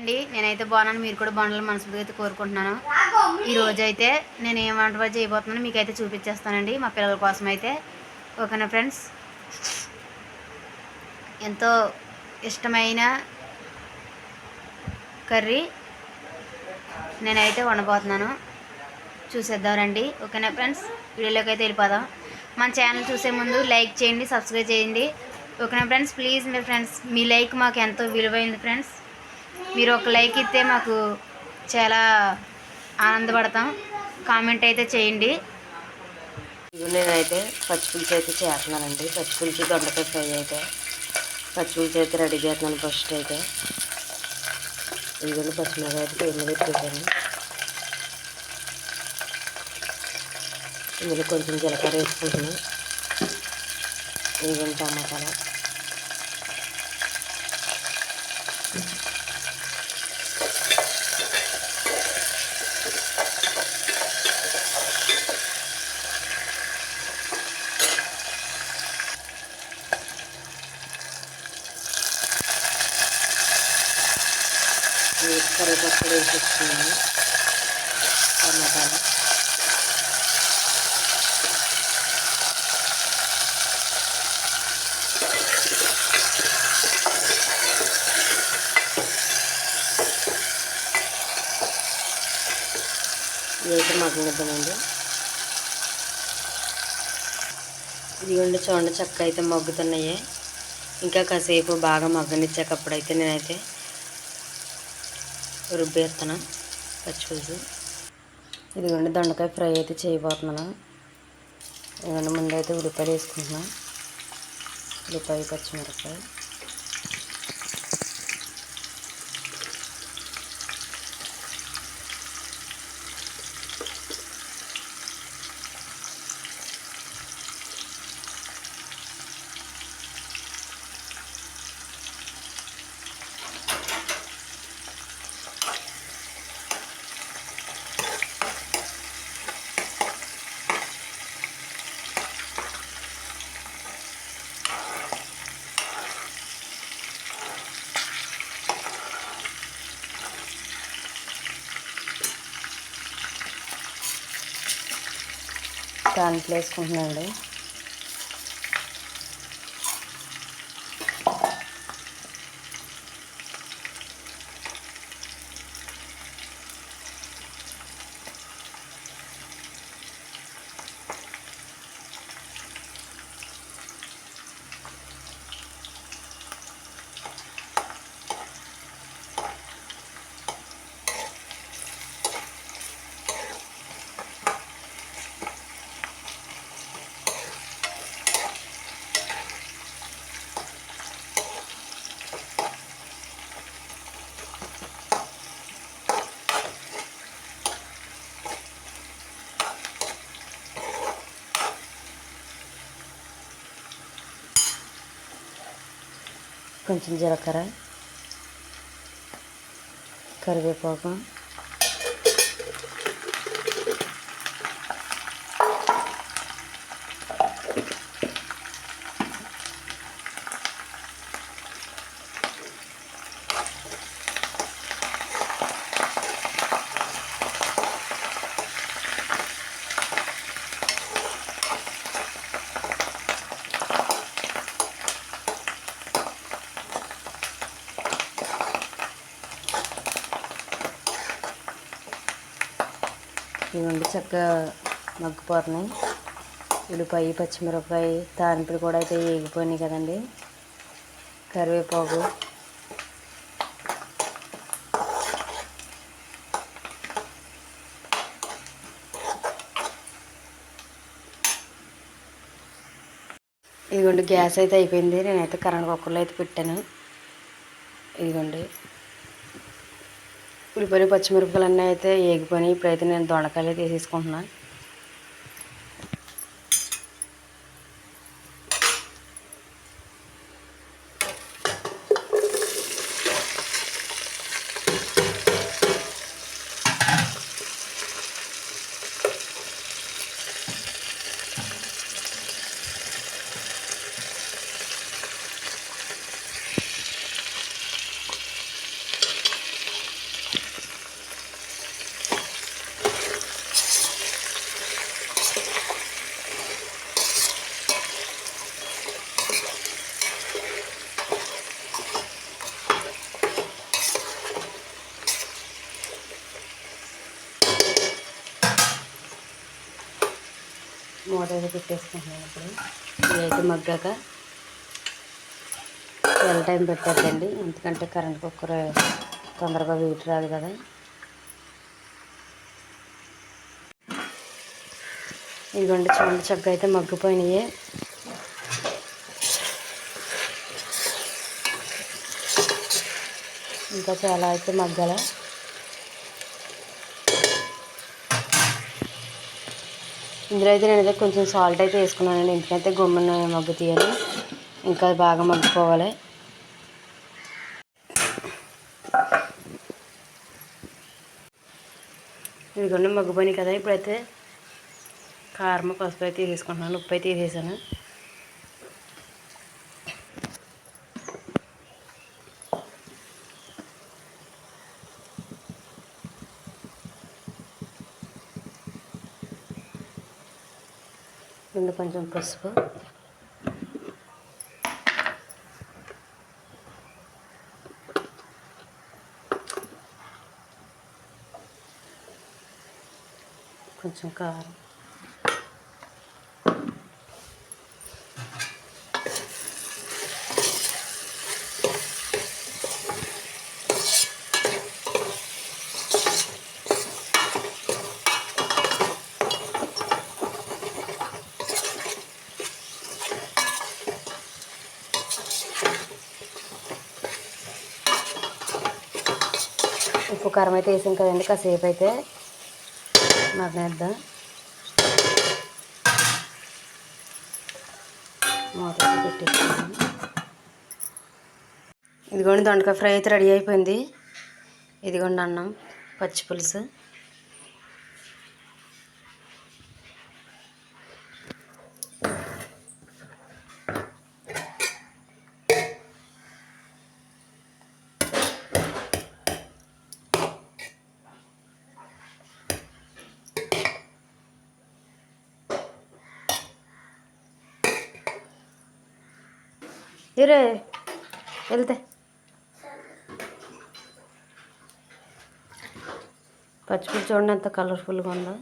అండి నేనైతే బాగున్నాను. మీరు కూడా బాగుండాలని మనస్ఫూర్తిగా అయితే కోరుకుంటున్నాను. ఈ రోజు అయితే నేను ఏం వంట చేయబోతున్నానో మీకైతే చూపించేస్తానండి మా పిల్లల కోసం అయితే. ఓకేనా ఫ్రెండ్స్, ఎంతో ఇష్టమైన కర్రీ నేనైతే వండబోతున్నాను. చూసేద్దాం రండి. ఓకేనా ఫ్రెండ్స్, వీడియోలోకి అయితే వెళ్ళిపోదాం. మన ఛానల్ చూసే ముందు లైక్ చేయండి, సబ్స్క్రైబ్ చేయండి. ఓకేనా friends, please me friends, me like మాకు ఎంతో విలువైంది ఫ్రెండ్స్. మీరు ఒక లైక్ ఇస్తే మాకు చాలా ఆనందపడతాం. కామెంట్ అయితే చేయండి. నేనైతే పచ్చిపులుసు అయితే చేస్తున్నానండి. పచ్చిపులుసు దొండకాయ ఫ్రై అయితే పచ్చిపులుసు అయితే రెడీ చేస్తున్నాను. ఫస్ట్ అయితే ఇదిగోండి పచ్చిమిరకాయ అయితే పేరు మీద పెట్టాను. ఇందులో కొంచెం జీలకర్ర వేసుకుంటున్నాను. ఇదిగోండి టమాటాలు, కరివేపాకు వేసేసుకున్నాను. టమాటాలు, ఇదైతే మగ్గనిద్దామండి. ఇదిగోండి చూడండి చక్క అయితే మగ్గుతున్నాయి. ఇంకా కాసేపు బాగా మగ్గనిచ్చాకప్పుడైతే నేనైతే రుబ్బేస్తాను పచ్చిపులుసు. ఇదిగోండి దొండకాయ ఫ్రై అయితే చేయబోతున్నాను. ఇదిగోండి ముందైతే ఉల్లిపాయలు వేసుకుంటున్నాను. ఉల్లిపాయ, పచ్చిమిరపకాయ, తాలింపులు వేసుకుంటున్నానండి. కొంచెం జీలకర్ర, కరివేపాకు, ఇవన్నీ చక్కగా మగ్గిపోతున్నాయి. ఉల్లిపాయ, పచ్చిమిరపకాయ, తాలింపులు కూడా అయితే వేగిపోయినాయి కదండి. కరివేపాకు, ఇదిగోండి గ్యాస్ అయితే అయిపోయింది. నేనైతే కరెంట్ కుక్కర్లో అయితే పెట్టాను. ఇదిగోండి ఉల్లిపాయలు, పచ్చిమిరపకాయలు అన్నీ అయితే వేగిపోయినాయి. ఇప్పుడైతే నేను దొండకాయలు అయితే వేసేసుకుంటున్నాను. మూత అయితే పెట్టేసుకుంటున్నాను. ఇప్పుడు ఇవి అయితే మగ్గాక చాలా టైం పెట్టద్దండి, ఎందుకంటే కరెంట్ కుక్కర్ తొందరగా వీటి రాదు కదా. ఇదిగోండి చూడండి, చక్కగా అయితే మగ్గిపోయినాయి. ఇంకా చాలా అయితే మగ్గాల. ఇందులో అయితే నేనైతే కొంచెం సాల్ట్ అయితే వేసుకున్నానండి, ఎందుకంటే గుమ్మని మగ్గుతాయని. ఇంకా బాగా మగ్గిపోవాలి. ఇదిగోండి మగ్గిపోయినాయి కదా. ఇప్పుడైతే కారం పసుపు అయితే వేసుకుంటున్నాను, ఉప్పు అయితే వేసాను. ఇందులో కొంచెం పసుపు, కొంచెం కారం, ఉప్పు కారం అయితే వేసాం కదండి. కాసేపు అయితే మగ్గనిద్దాం. మూత పెట్టేసుకున్నాను. ఇదిగోండి దొండకాయ ఫ్రై అయితే రెడీ అయిపోయింది. ఇదిగోండి అన్నం, పచ్చి పులుసు. ఇరే వెళ్తే పచ్చిపులుసు చూడండి ఎంత కలర్ఫుల్గా ఉందో.